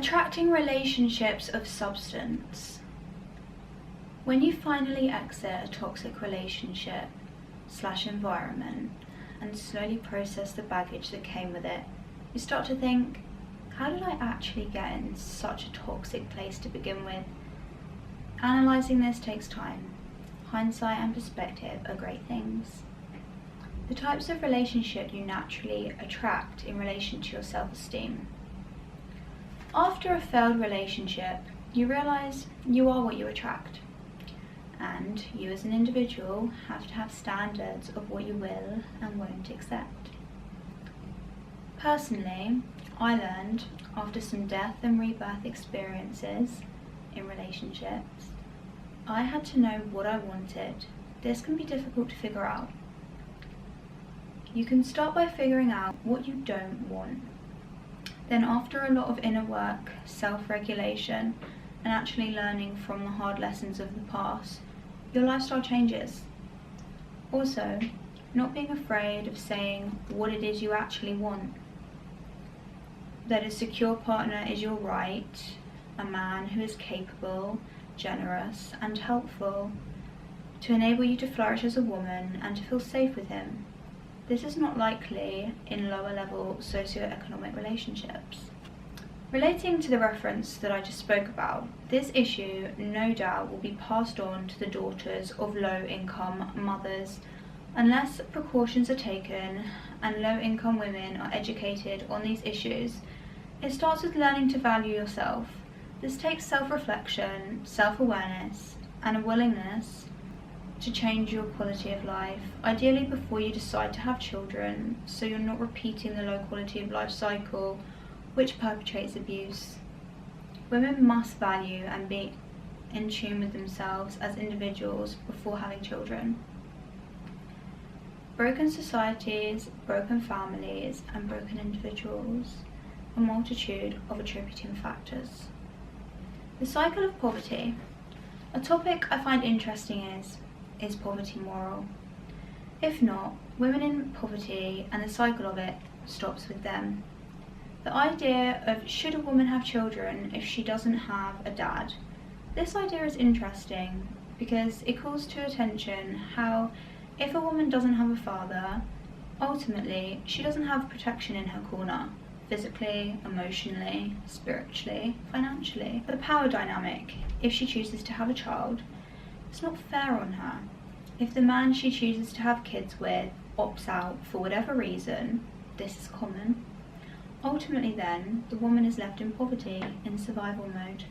Attracting relationships of substance. When you finally exit a toxic relationship/environment and slowly process the baggage that came with it, you start to think, how did I actually get in such a toxic place to begin with? Analysing this takes time. Hindsight and perspective are great things. The types of relationship you naturally attract in relation to your self-esteem. After a failed relationship, you realise you are what you attract. And you as an individual have to have standards of what you will and won't accept. Personally, I learned after some death and rebirth experiences in relationships, I had to know what I wanted. This can be difficult to figure out. You can start by figuring out what you don't want. Then after a lot of inner work, self-regulation, and actually learning from the hard lessons of the past, your lifestyle changes. Also, not being afraid of saying what it is you actually want. That a secure partner is your right, a man who is capable, generous, and helpful, to enable you to flourish as a woman and to feel safe with him. This is not likely in lower level socio-economic relationships. Relating to the reference that I just spoke about, this issue no doubt will be passed on to the daughters of low-income mothers unless precautions are taken and low-income women are educated on these issues. It starts with learning to value yourself. This takes self-reflection, self-awareness, and a willingness to change your quality of life, ideally before you decide to have children, so you're not repeating the low quality of life cycle which perpetrates abuse. Women must value and be in tune with themselves as individuals before having children. Broken societies, broken families, and broken individuals, a multitude of attributing factors. The cycle of poverty. A topic I find interesting is poverty moral? If not, women in poverty and the cycle of it stops with them. The idea of should a woman have children if she doesn't have a dad? This idea is interesting because it calls to attention how if a woman doesn't have a father, ultimately she doesn't have protection in her corner, physically, emotionally, spiritually, financially. The power dynamic, if she chooses to have a child, it's not fair on her. If the man she chooses to have kids with opts out for whatever reason, this is common, ultimately then the woman is left in poverty, in survival mode.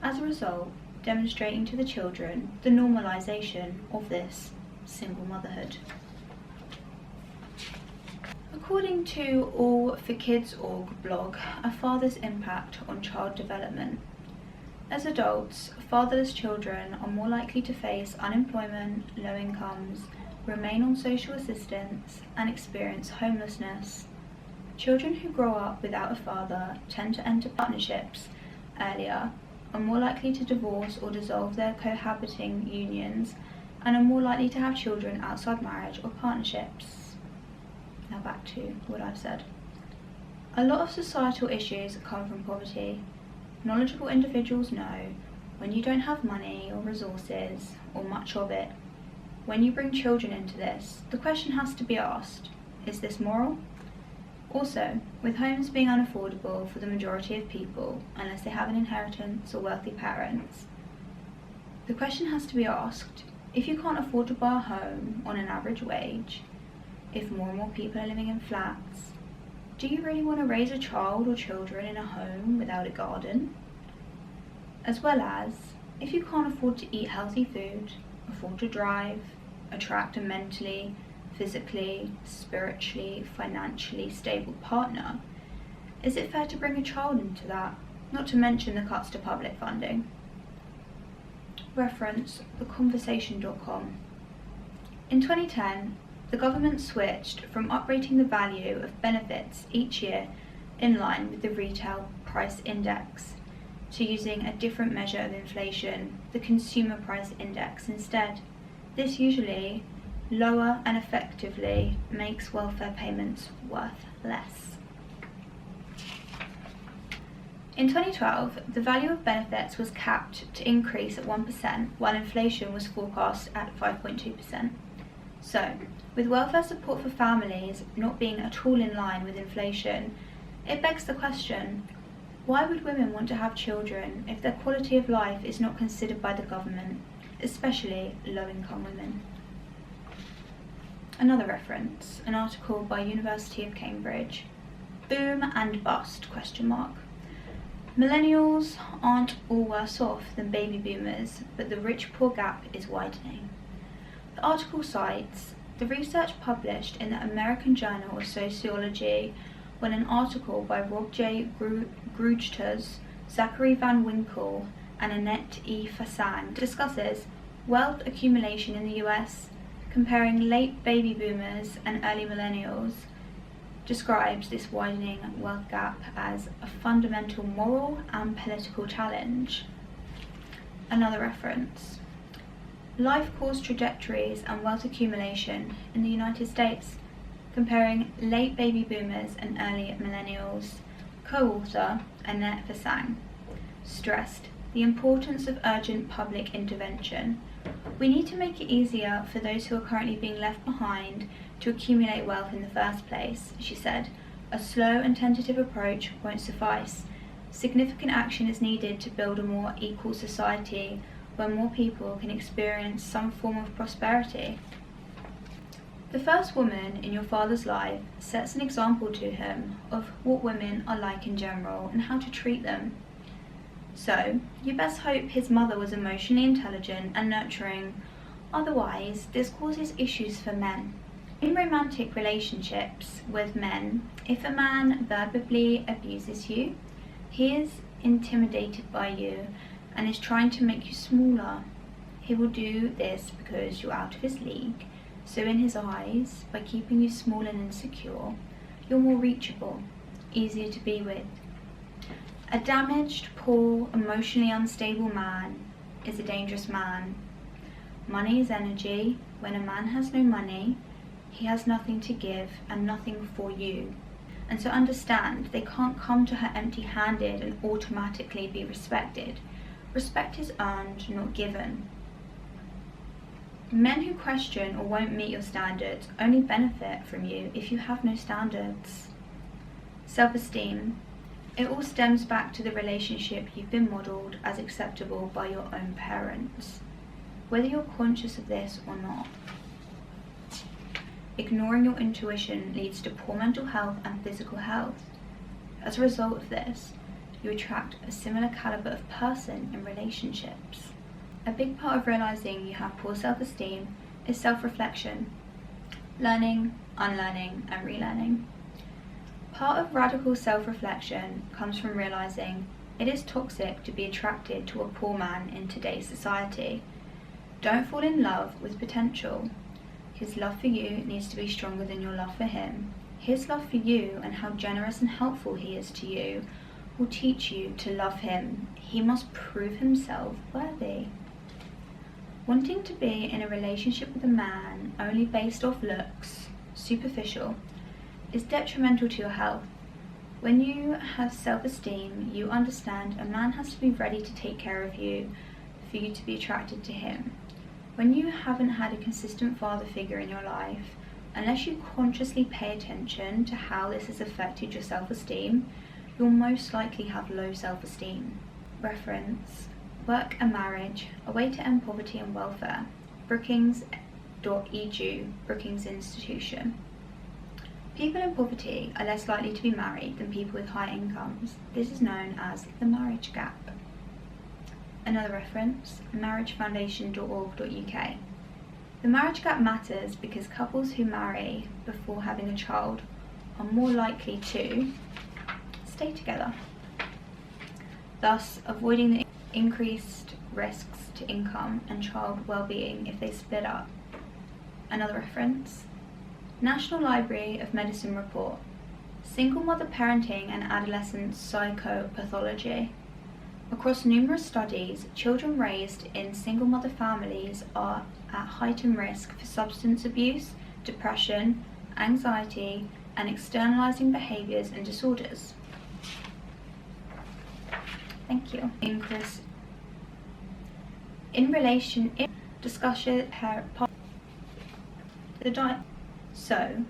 As a result, demonstrating to the children the normalisation of this single motherhood. According to All4Kids.org blog, a father's impact on child development. As adults, fatherless children are more likely to face unemployment, low incomes, remain on social assistance, and experience homelessness. Children who grow up without a father tend to enter partnerships earlier, are more likely to divorce or dissolve their cohabiting unions, and are more likely to have children outside marriage or partnerships. Now back to what I've said. A lot of societal issues come from poverty. Knowledgeable individuals know when you don't have money or resources or much of it, when you bring children into this, the question has to be asked, is this moral? Also, with homes being unaffordable for the majority of people, unless they have an inheritance or wealthy parents, the question has to be asked, if you can't afford to buy a home on an average wage, if more and more people are living in flats, do you really want to raise a child or children in a home without a garden? As well as, if you can't afford to eat healthy food, afford to drive, attract a mentally, physically, spiritually, financially stable partner, is it fair to bring a child into that? Not to mention the cuts to public funding. Reference theconversation.com. In 2010, the government switched from uprating the value of benefits each year in line with the retail price index to using a different measure of inflation, the consumer price index, instead. This usually lower and effectively makes welfare payments worth less. In 2012, the value of benefits was capped to increase at 1%, while inflation was forecast at 5.2%. So, with welfare support for families not being at all in line with inflation, it begs the question, why would women want to have children if their quality of life is not considered by the government, especially low-income women? Another reference, an article by University of Cambridge. Boom and bust, ? Millennials aren't all worse off than baby boomers, but the rich-poor gap is widening. The article cites the research published in the American Journal of Sociology when an article by Rob J. Grujtas, Zachary Van Winkle, and Annette E. Fasang discusses wealth accumulation in the US, comparing late baby boomers and early millennials, describes this widening wealth gap as a fundamental moral and political challenge. Another reference. Life course trajectories and wealth accumulation in the United States, comparing late baby boomers and early millennials, co-author Annette Fasang, stressed the importance of urgent public intervention. We need to make it easier for those who are currently being left behind to accumulate wealth in the first place, she said. A slow and tentative approach won't suffice. Significant action is needed to build a more equal society where more people can experience some form of prosperity. The first woman in your father's life sets an example to him of what women are like in general and how to treat them. So, you best hope his mother was emotionally intelligent and nurturing, otherwise this causes issues for men. In romantic relationships with men, if a man verbally abuses you, he is intimidated by you and is trying to make you smaller. He will do this because you're out of his league, so in his eyes, by keeping you small and insecure, you're more reachable, easier to be with. A damaged, poor, emotionally unstable man is a dangerous man. Money is energy. When a man has no money, he has nothing to give and nothing for you. And so understand, they can't come to her empty-handed and automatically be respected. Respect is earned, not given. Men who question or won't meet your standards only benefit from you if you have no standards. Self-esteem. It all stems back to the relationship you've been modelled as acceptable by your own parents, whether you're conscious of this or not. Ignoring your intuition leads to poor mental health and physical health. As a result of this, you attract a similar caliber of person in relationships. A big part of realizing you have poor self-esteem is self-reflection, learning, unlearning, and relearning. Part of radical self-reflection comes from realizing it is toxic to be attracted to a poor man in today's society. Don't fall in love with potential. His love for you needs to be stronger than your love for him. His love for you and how generous and helpful he is to you will teach you to love him. He must prove himself worthy. Wanting to be in a relationship with a man only based off looks, superficial, is detrimental to your health. When you have self-esteem, you understand a man has to be ready to take care of you for you to be attracted to him. When you haven't had a consistent father figure in your life, unless you consciously pay attention to how this has affected your self-esteem, you'll most likely have low self-esteem. Reference: Work and Marriage, A Way to End Poverty and Welfare, Brookings.edu, Brookings Institution. People in poverty are less likely to be married than people with high incomes. This is known as the marriage gap. Another reference, marriagefoundation.org.uk. The marriage gap matters because couples who marry before having a child are more likely to stay together, thus avoiding the increased risks to income and child well-being if they split up. Another reference, National Library of Medicine report, Single Mother Parenting and Adolescent Psychopathology. Across numerous studies, children raised in single mother families are at heightened risk for substance abuse, depression, anxiety, and externalizing behaviors and disorders. Thank you. Chris. In relation, discussion, the diet. So,